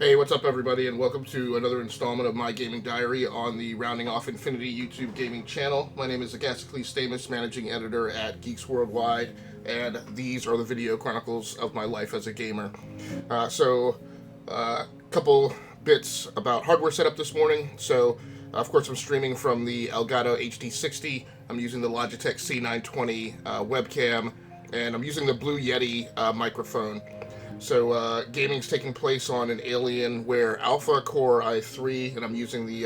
Hey, what's up everybody, and welcome to another installment of my gaming diary on the Rounding Off Infinity YouTube gaming channel. My name is Agasicles Stamus, managing editor at Geeks Worldwide, and these are the video chronicles of my life as a gamer. Couple bits about hardware setup this morning. Of course, I'm streaming from the Elgato HD60. I'm using the Logitech C920 webcam, and I'm using the Blue Yeti microphone. So gaming's taking place on an Alienware Alpha Core i3, and I'm using the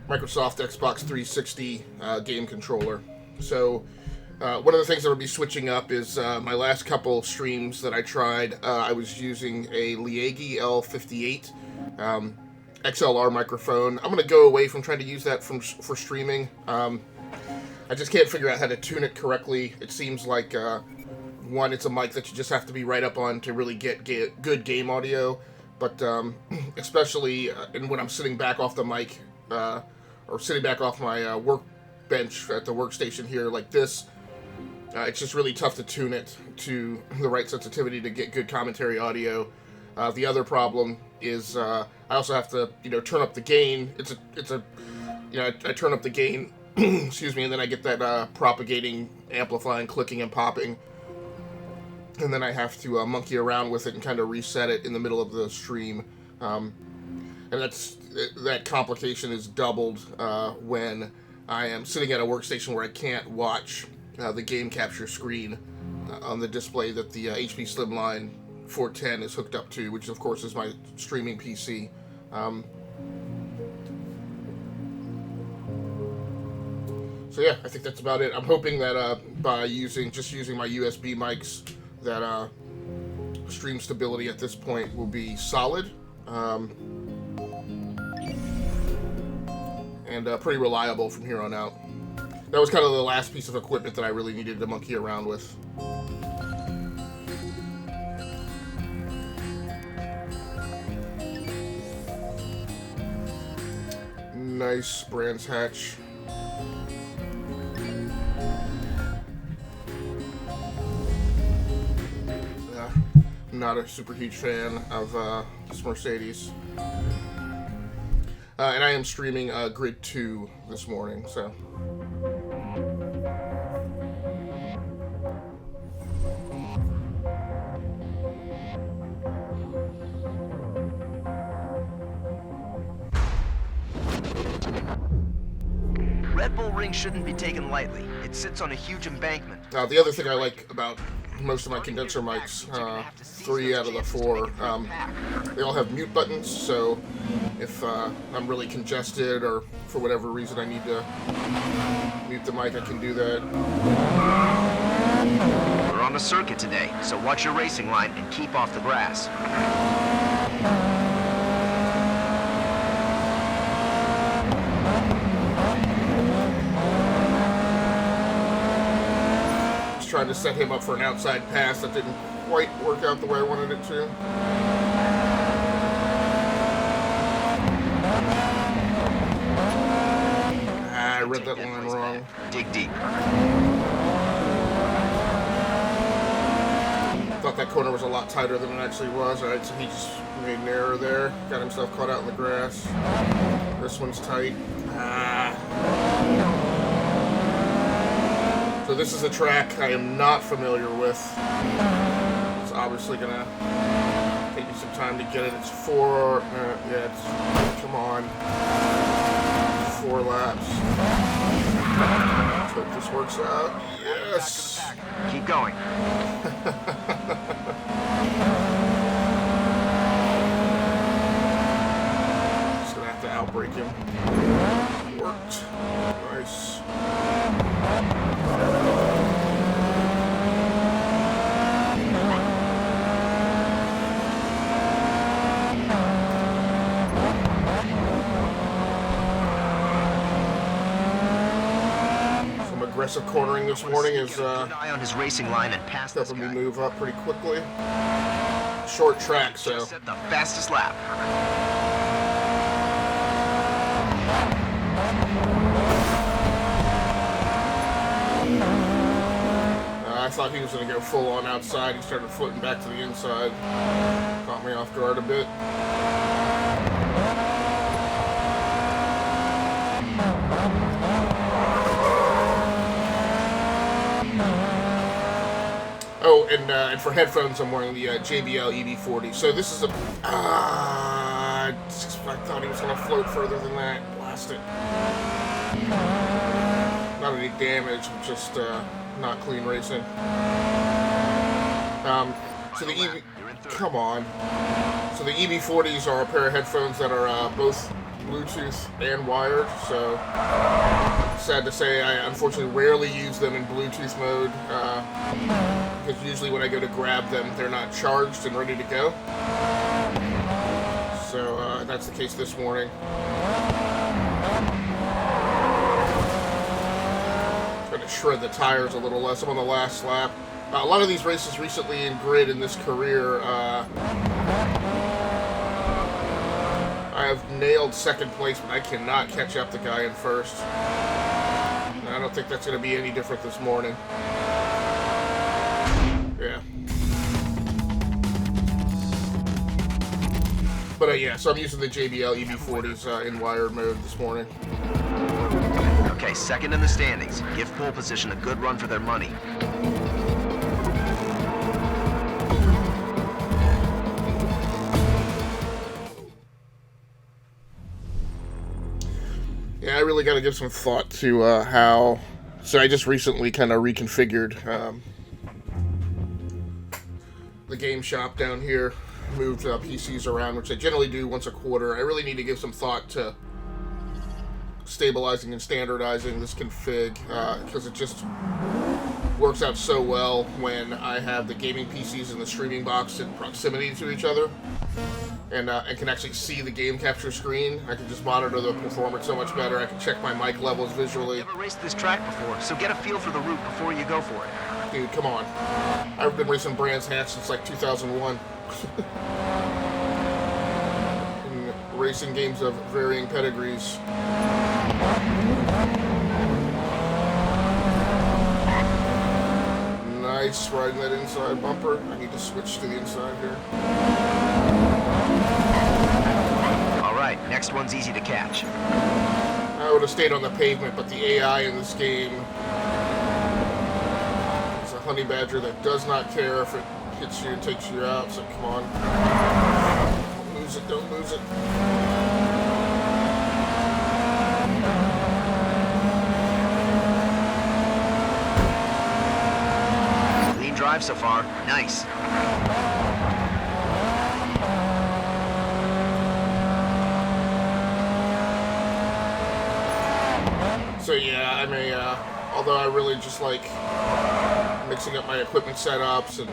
Microsoft Xbox 360 game controller. So one of the things that I'll be switching up is my last couple streams that I tried. I was using a Liegi L58 XLR microphone. I'm going to go away from trying to use that for streaming. I just can't figure out how to tune it correctly. It seems like one, it's a mic that you just have to be right up on to really get good game audio, but especially when I'm sitting back off the mic or sitting back off my workbench at the workstation here like this, it's just really tough to tune it to the right sensitivity to get good commentary audio. The other problem is I also have to turn up the gain. I turn up the gain, excuse me, and then I get that propagating, amplifying, clicking, and popping. And then I have to monkey around with it and kind of reset it in the middle of the stream. And that complication is doubled when I am sitting at a workstation where I can't watch the game capture screen on the display that the HP Slimline 410 is hooked up to, which of course is my streaming PC. So yeah, I think that's about it. I'm hoping that by using my USB mics, that stream stability at this point will be solid and pretty reliable from here on out. That was kind of the last piece of equipment that I really needed to monkey around with. Nice Brands Hatch. Not a super huge fan of this Mercedes. And I am streaming GRiD 2 this morning, so. Red Bull Ring shouldn't be taken lightly. It sits on a huge embankment. The other thing I like about most of my condenser mics, 3 out of the 4, they all have mute buttons, so if I'm really congested or for whatever reason I need to mute the mic, I can do that. We're on the circuit today, so watch your racing line and keep off the grass. Trying to set him up for an outside pass that didn't quite work out the way I wanted it to. I read that line wrong. Dig deep. Thought that corner was a lot tighter than it actually was. Alright, so he just made an error there. Got himself caught out in the grass. This one's tight. So this is a track I am not familiar with. It's obviously gonna take me some time to get it. It's 4, come on, 4 laps. Let's hope this works out. Yes! Keep going. Just gonna have to outbrake him. Worked. Nice. Some aggressive cornering this morning is Good eye on his racing line and pass this helping me guy. move up pretty quickly. Short track, so Just set the fastest lap. I thought he was going to go full on outside. He started floating back to the inside. Caught me off guard a bit. Oh, and for headphones, I'm wearing the JBL EB40. So this is a... I thought he was going to float further than that. Blast it. Not any damage, just not clean racing. So the EB... Come on. So the EB40s are a pair of headphones that are both Bluetooth and wired. So sad to say, I unfortunately rarely use them in Bluetooth mode. Because usually when I go to grab them, they're not charged and ready to go. So that's the case this morning. Trying to shred the tires a little less. I'm on the last lap. A lot of these races recently in GRiD in this career, I have nailed second place, but I cannot catch up the guy in first. And I don't think that's going to be any different this morning. Yeah. But yeah, so I'm using the JBL EB40s in wired mode this morning. Okay, second in the standings. Give pole position a good run for their money. Yeah, I really got to give some thought to how... So I just recently kind of reconfigured the game shop down here. Moved PCs around, which I generally do once a quarter. I really need to give some thought to stabilizing and standardizing this config, because it just works out so well when I have the gaming PCs and the streaming box in proximity to each other, and can actually see the game capture screen. I can just monitor the performance so much better. I can check my mic levels visually. Never raced this track before, so get a feel for the route before you go for it. Dude, come on. I've been racing Brands Hatch since like 2001. In racing games of varying pedigrees. Nice, riding that inside bumper. I need to switch to the inside here. Alright, next one's easy to catch. I would have stayed on the pavement, but the AI in this game is a honey badger that does not care if it hits you and takes you out, so come on. Don't lose it, don't lose it. Clean drive so far. Nice. So yeah, I may, although I really just like mixing up my equipment setups and,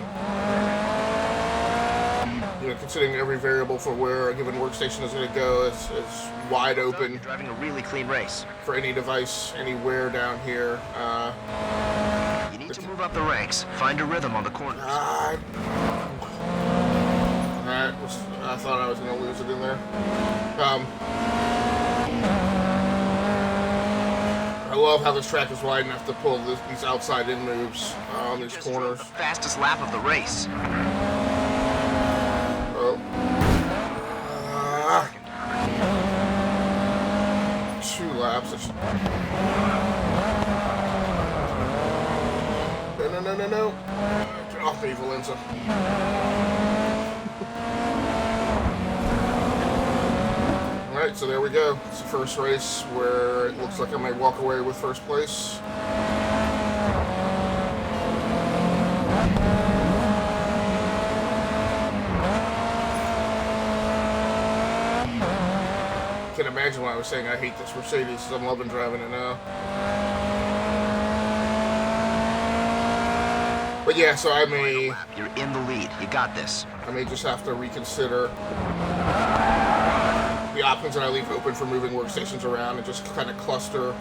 you know, considering every variable for where a given workstation is going to go is wide open. You're driving a really clean race. For any device, anywhere down here. You need to move up the ranks. Find a rhythm on the corners. I thought I was going to lose it in there. I love how this track is wide enough to pull these outside-in moves on these corners. The fastest lap of the race. Oh. 2 laps. No. Get off me, Valenza. Alright, so there we go. It's the first race where it looks like I might walk away with first place. Can't imagine why I was saying I hate this Mercedes, because I'm loving driving it now. But yeah, so I may... You're in the lead. You got this. I may just have to reconsider the options that I leave open for moving workstations around and just kind of cluster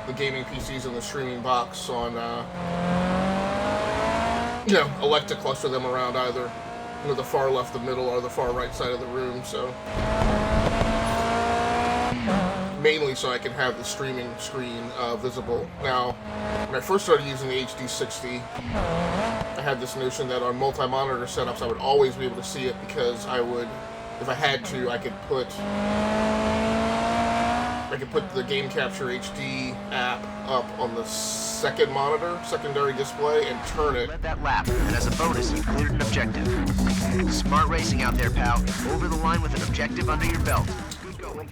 the gaming PCs and the streaming box on, elect to cluster them around either the far left, the middle, or the far right side of the room, so mainly so I can have the streaming screen visible. Now, when I first started using the HD60, I had this notion that on multi-monitor setups I would always be able to see it because I would, if I had to, I could put the Game Capture HD app up on the second monitor, secondary display, and turn it. Let that lap, and as a bonus, you cleared an objective. Smart racing out there, pal. Over the line with an objective under your belt. Good going.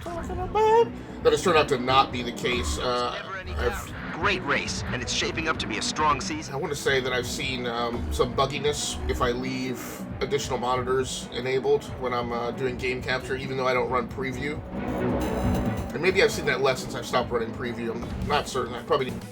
That has turned out to not be the case. Great race, and it's shaping up to be a strong season. I want to say that I've seen some bugginess if I leave additional monitors enabled when I'm doing game capture, even though I don't run preview. And maybe I've seen that less since I've stopped running preview. I'm not certain. I probably didn't.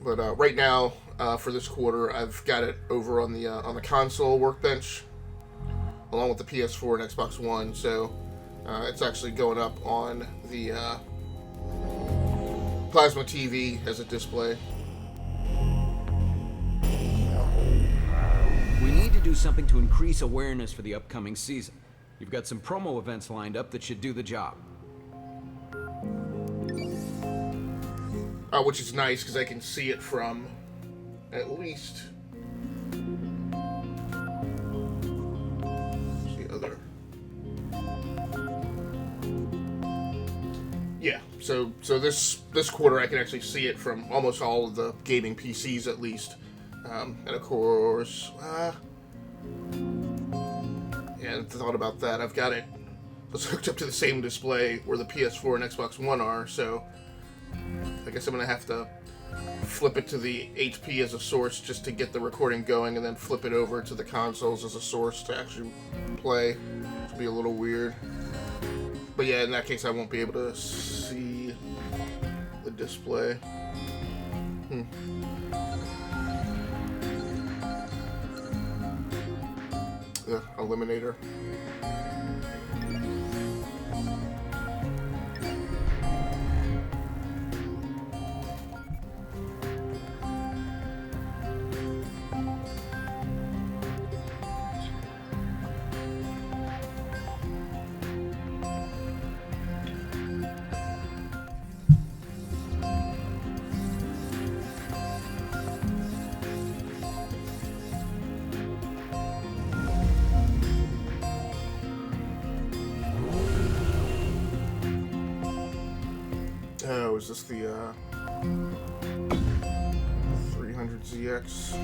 But right now, for this quarter, I've got it over on the console workbench, along with the PS4 and Xbox One. So it's actually going up on the plasma TV as a display. We need to do something to increase awareness for the upcoming season. You've got some promo events lined up that should do the job. Which is nice because I can see it from at least the other. Yeah, so this quarter I can actually see it from almost all of the gaming PCs at least. And of course, yeah, I thought about that. I've got it hooked up to the same display where the PS4 and Xbox One are, so I guess I'm going to have to flip it to the HP as a source just to get the recording going, and then flip it over to the consoles as a source to actually play. It'll be a little weird. But yeah, in that case I won't be able to see the display. The Eliminator. Oh, is this the 300ZX?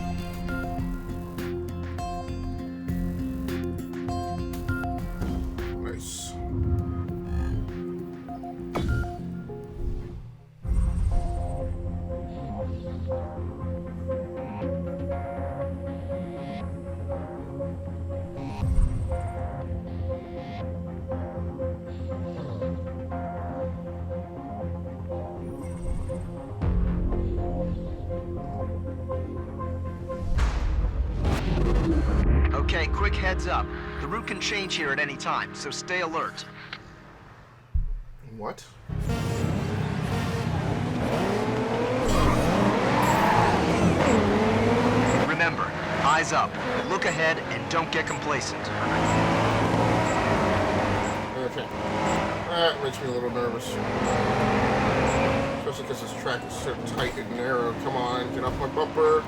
Nice. Okay, quick heads up. The route can change here at any time, so stay alert. What? Remember, eyes up, look ahead, and don't get complacent. Okay. That makes me a little nervous. Especially because this track is so tight and narrow. Come on, get off my bumper.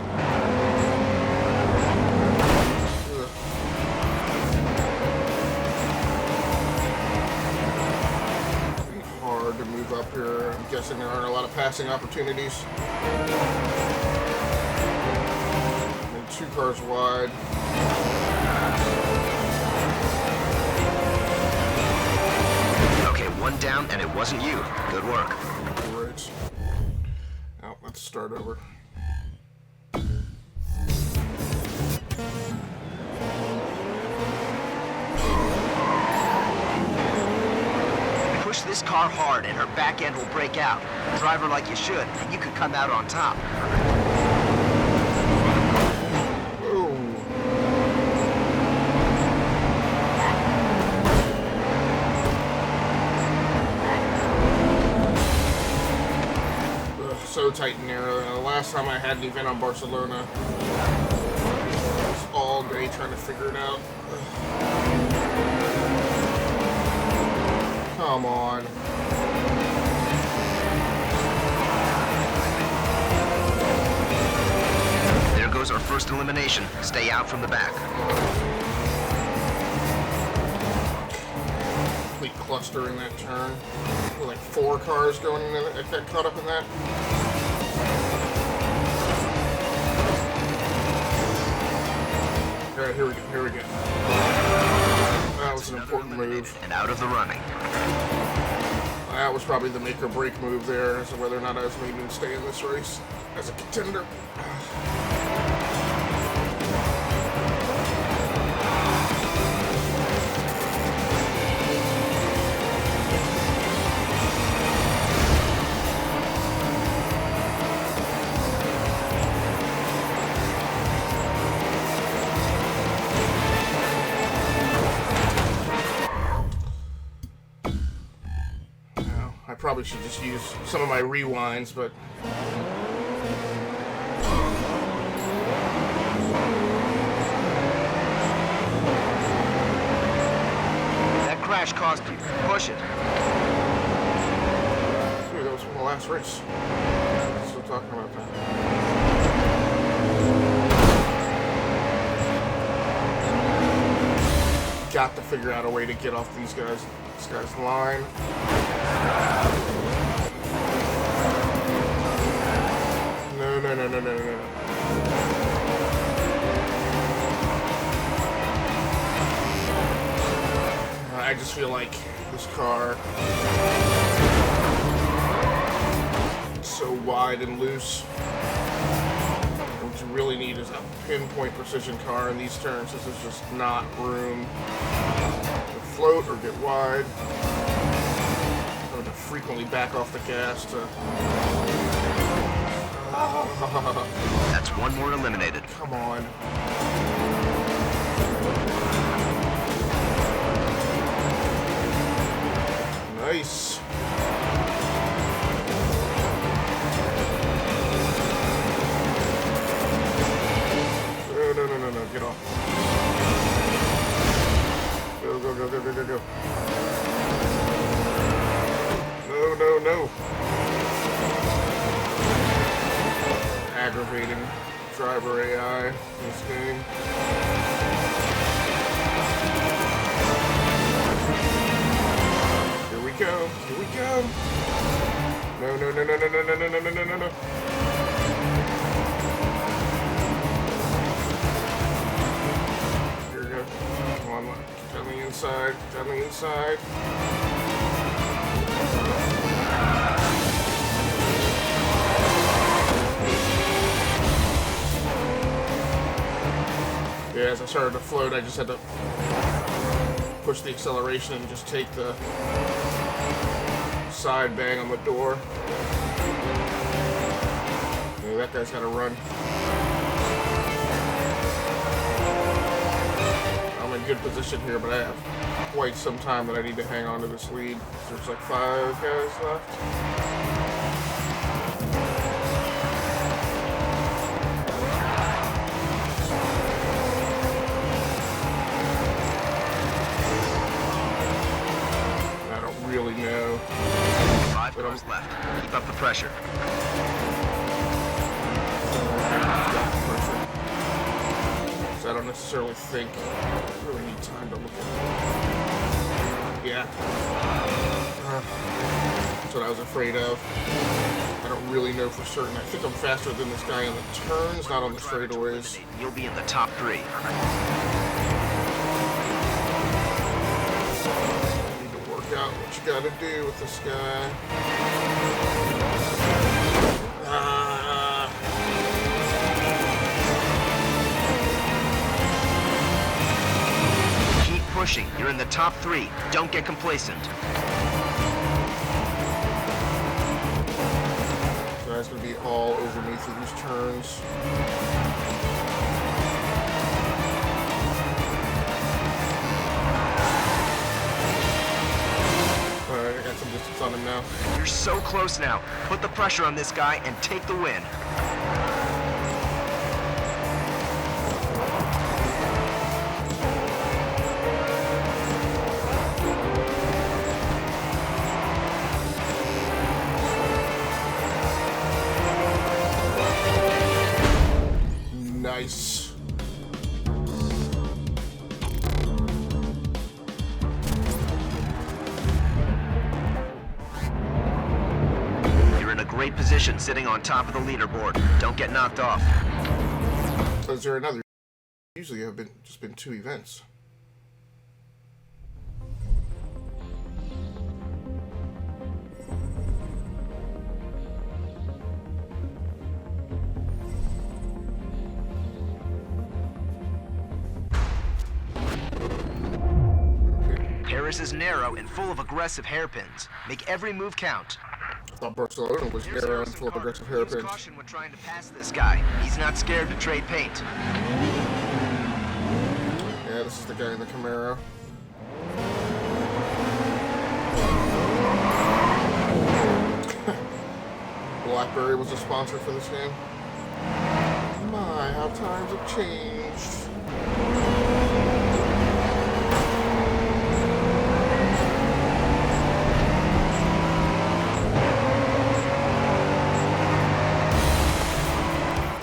Hard to move up here. I'm guessing there aren't a lot of passing opportunities. And 2 cars wide. Okay, 1 down, and it wasn't you. Good work. Great. Now, let's start over. Push this car hard and her back end will break out. Drive her like you should, and you could come out on top. Oh. Ugh, so tight and narrow. The last time I had an event on Barcelona, it was all all day trying to figure it out. Come on. There goes our first elimination. Stay out from the back. Complete cluster in that turn. Like 4 cars going in there that got caught up in that. Alright, here we go. That was an important move. And out of the running. That was probably the make or break move there as to whether or not I was maybe to stay in this race as a contender. I probably should just use some of my rewinds, but That crash cost you. Push it. dude, that was from the last race. Still talking about that. Got to figure out a way to get off this guy's line. No. I just feel like this car is so wide and loose. What you really need is a pinpoint precision car in these turns. This is just not room to float or get wide. Having to frequently back off the gas to... That's one more eliminated. Come on. Nice. No. Get off. Go. No. Aggravating driver AI in this game. Here we go. No. Here we go. Come on, down the inside. Yeah, as I started to float, I just had to push the acceleration and just take the side bang on the door. Yeah, that guy's got to run. I'm in good position here, but I have quite some time that I need to hang on to this lead. There's like 5 guys left. Really know. 5 cars left. Keep up the pressure. So I don't necessarily think I really need time to look at it. Yeah. That's what I was afraid of. I don't really know for certain. I think I'm faster than this guy on the turns, not on the straightaways. You'll be in the top 3. Out what you gotta do with this guy. Keep pushing. You're in the top 3. Don't get complacent. This guy's gonna be all over me through these turns. Alright, I got some distance on him now. You're so close now. Put the pressure on this guy and take the win. great position sitting on top of the leaderboard. Don't get knocked off. So is there another? Usually have just been 2 events. Paris is narrow and full of aggressive hairpins. Make every move count. I thought Barcelona was narrow and full of aggressive hairpins. Use caution when trying to pass this guy. He's not scared to trade paint. Yeah, this is the guy in the Camaro. BlackBerry was a sponsor for this game. My, how times have changed.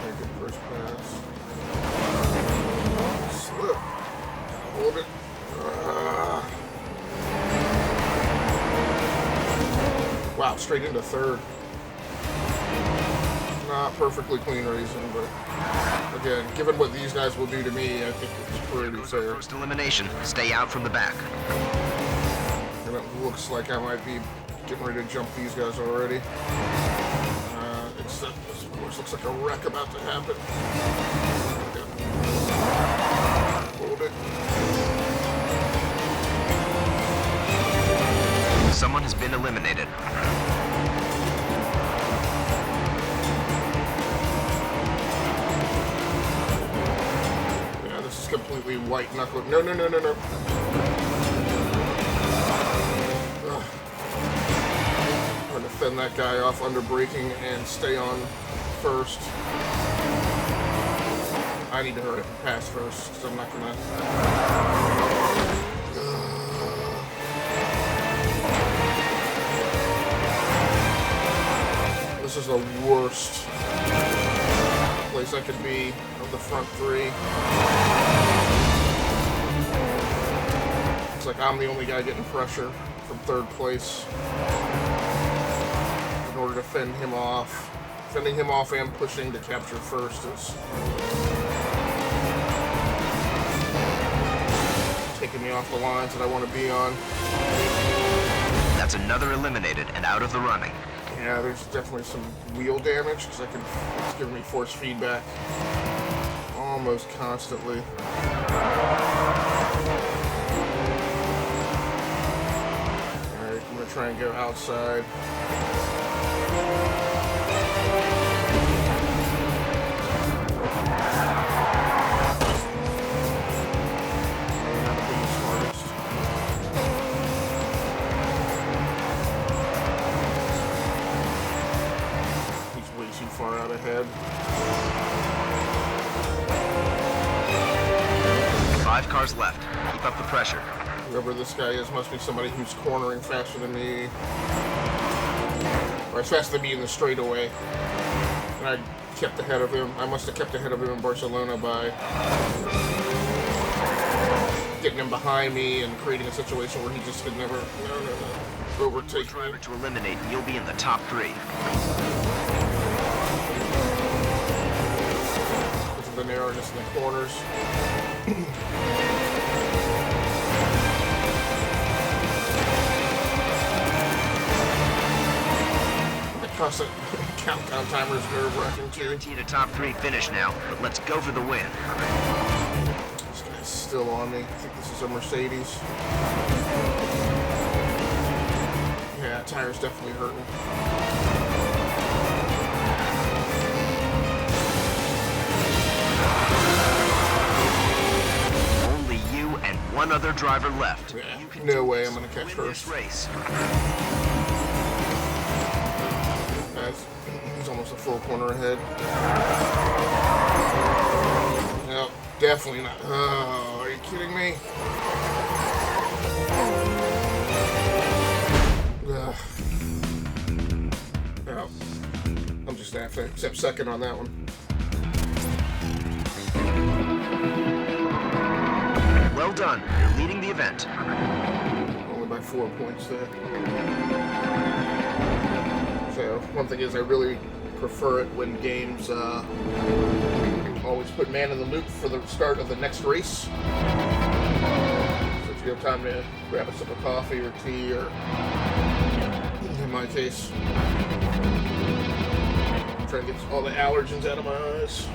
Very good first pass. Slip. Hold it. Wow, straight into third. Not perfectly clean racing, but again, given what these guys will do to me, I think it's pretty fair. First elimination. Stay out from the back. And it looks like I might be getting ready to jump these guys already. Except this, of course, looks like a wreck about to happen. Hold it. Someone has been eliminated. Yeah, this is completely white-knuckle. No, no, no, no, no. Ugh. I'm going to fend that guy off under braking and stay on first. I need to hurry up and pass first, because I'm not going to... This is the worst place I could be of the front 3. It's like I'm the only guy getting pressure from 3rd place in order to fend him off. Fending him off and pushing to capture first is taking me off the lines that I want to be on. That's another eliminated and out of the running. Yeah, there's definitely some wheel damage because it's giving me force feedback almost constantly. Alright, I'm going to try and go outside. Not the smartest. Too far out ahead. 5 cars left. Keep up the pressure. Whoever this guy is must be somebody who's cornering faster than me. Or it's faster than me in the straightaway. And I kept ahead of him. I must have kept ahead of him in Barcelona by getting him behind me and creating a situation where he just could never overtake me. Driver to eliminate, and you'll be in the top 3. The narrowness in the corners. The constant countdown timer is nerve-wracking too. Guaranteed a top 3 finish now, but let's go for the win. This guy's still on me. I think this is a Mercedes. Yeah, tire's definitely hurting. One other driver left. Yeah, no way I'm gonna catch first. Race. He's almost a full corner ahead. No, definitely not. Oh, are you kidding me? No, I'm just gonna have to accept second on that one. Well done. You're leading the event. Only by 4 points there. So, know, one thing is I really prefer it when games always put man in the loop for the start of the next race. So if you have time to grab a sip of coffee or tea, or in my case, try to get all the allergens out of my eyes.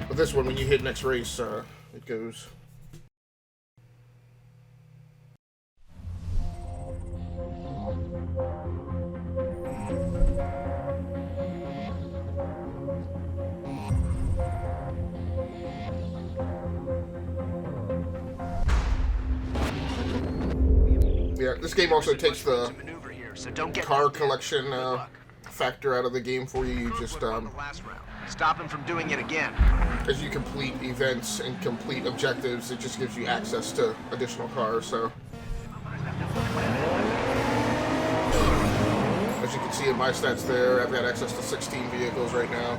But this one, when you hit next race, it goes. Yeah, this game also takes the car collection factor out of the game for you. You just stop him from doing it again. as you complete events and complete objectives, it just gives you access to additional cars. So as you can see in my stats there, I've got access to 16 vehicles right now,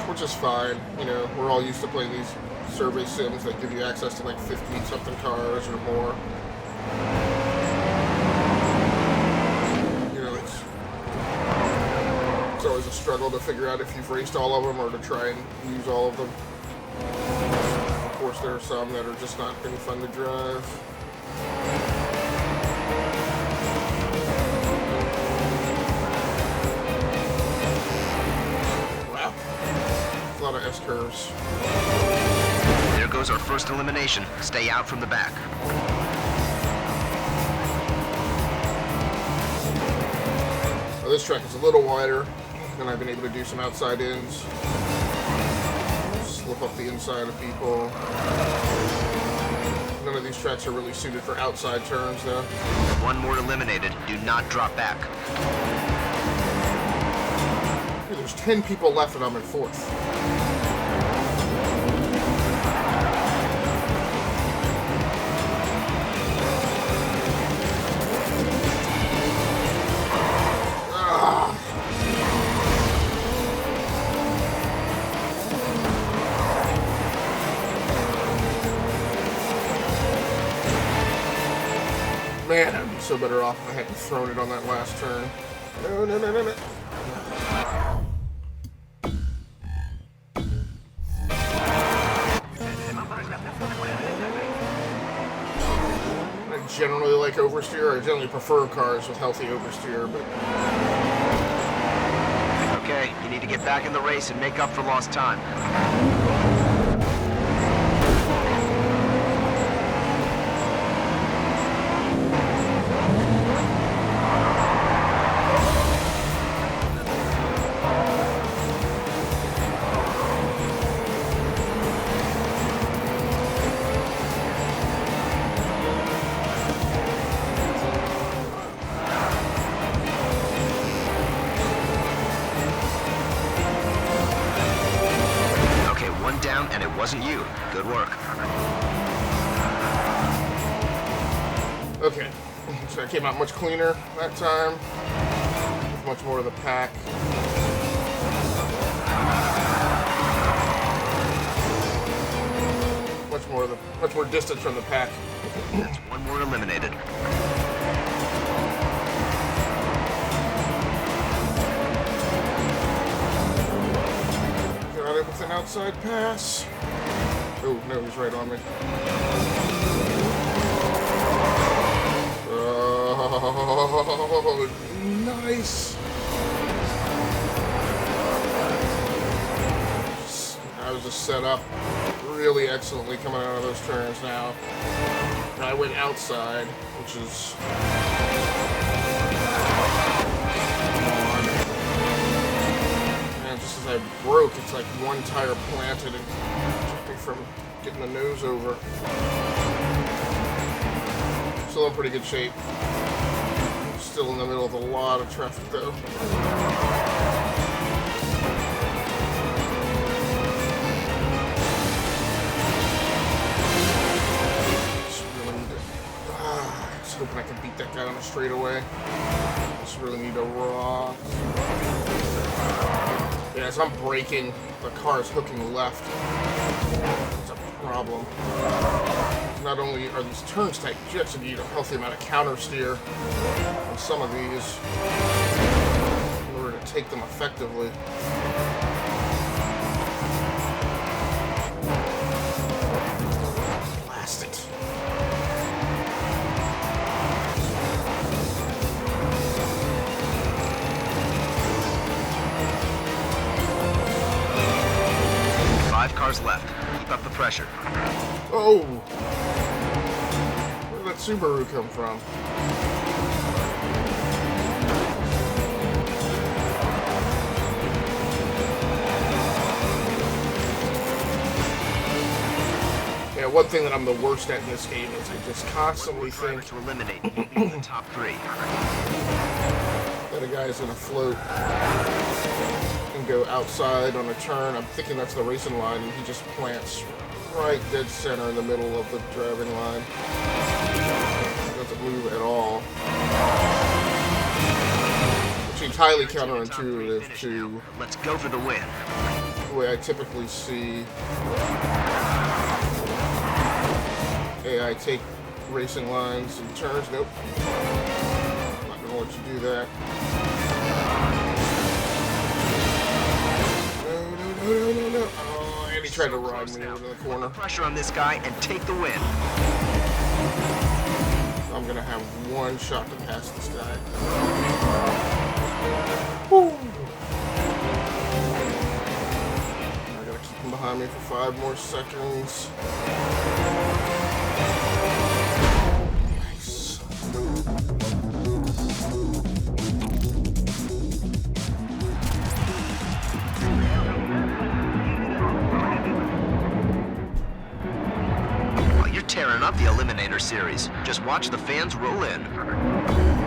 which is fine. You know, we're all used to playing these survey sims that give you access to like 50 something cars or more. You know, it's always a struggle to figure out if you've raced all of them or to try and use all of them. Of course, there are some that are just not any fun to drive. Wow, a lot of S-curves. There goes our first elimination. Stay out from the back. Well, this track is a little wider, and I've been able to do some outside ins. Slip up the inside of people. None of these tracks are really suited for outside turns, though. One more eliminated. Do not drop back. Hey, there's 10 people left, and I'm in fourth. Man, I'd be so better off if I hadn't thrown it on that last turn. No, no, no, no, no. I generally like oversteer. I generally prefer cars with healthy oversteer, but... Okay, you need to get back in the race and make up for lost time. And it wasn't you. Good work. Okay, so I came out much cleaner that time. With much more of the pack. Much more distance from the pack. That's one more eliminated. Got it with an outside pass. Oh, no, he's right on me. Oh, nice. I was just set up really excellently coming out of those turns now. And I went outside, which is... Just as I broke, it's like one tire planted and kept me from getting the nose over. Still in pretty good shape. Still in the middle of a lot of traffic though. Just hoping I can beat that guy on a straightaway. Just really need to rock. Yeah, as I'm braking, the car is hooking left. It's a problem. Not only are these turns tight, but you actually need a healthy amount of counter steer on some of these in order to take them effectively. Blast it. Five cars left. Keep up the pressure. Oh! Where did that Subaru come from? Yeah, one thing that I'm the worst at in this game is I just constantly think To eliminate in the top three. that a guy's gonna float and go outside on a turn. I'm thinking that's the racing line, and he just plants right dead center in the middle of the driving line. He doesn't move at all. Which seems highly counterintuitive to Let's go for the win. the way I typically see AI take racing lines and turns. Nope. I'm not gonna let you do that. No. Oh, and he tried to ride me over the corner. Pressure on this guy and take the win. I'm gonna have one shot to pass this guy. Woo. I gotta keep him behind me for 5 more seconds. Nice. Well, you're tearing up the Eliminator series. Just watch the fans roll in.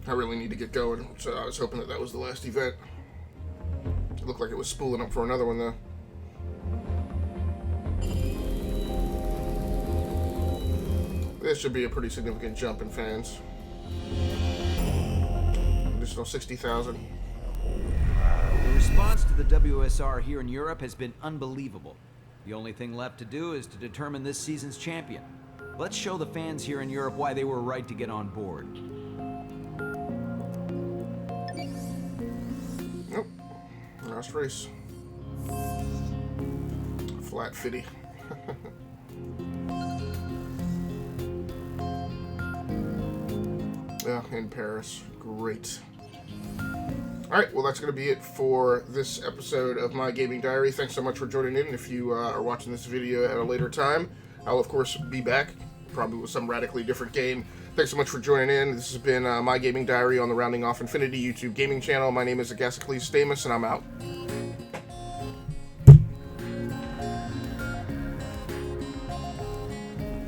I really need to get going, so I was hoping that was the last event. It looked like it was spooling up for another one, though. This should be a pretty significant jump in fans. Additional 60,000. The response to the WSR here in Europe has been unbelievable. The only thing left to do is to determine this season's champion. Let's show the fans here in Europe why they were right to get on board. Nope. Last race. Flat 50. Yeah, in Paris. Great. Alright, well that's going to be it for this episode of My Gaming Diary. Thanks so much for joining in. If you are watching this video at a later time, I'll of course be back, probably with some radically different game. Thanks so much for joining in. This has been My Gaming Diary on the Rounding Off Infinity YouTube gaming channel. My name is Agasicles Stamus, and I'm out.